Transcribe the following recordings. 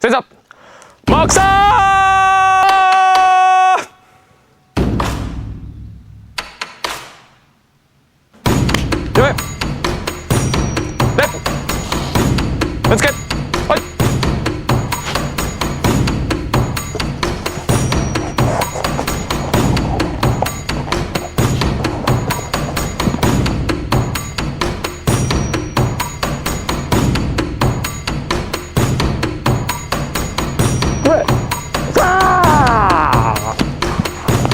대접 막사 여행 넷 렛츠겟 어이 그래 자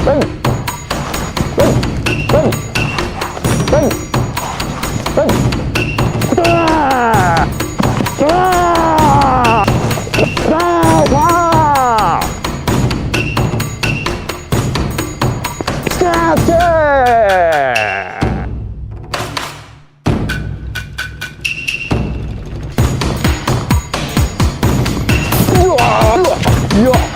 땡! 땡! 땡! 땡! 땡! 자! 자! 자! 자! 스타트! 우와! 우와! 이야!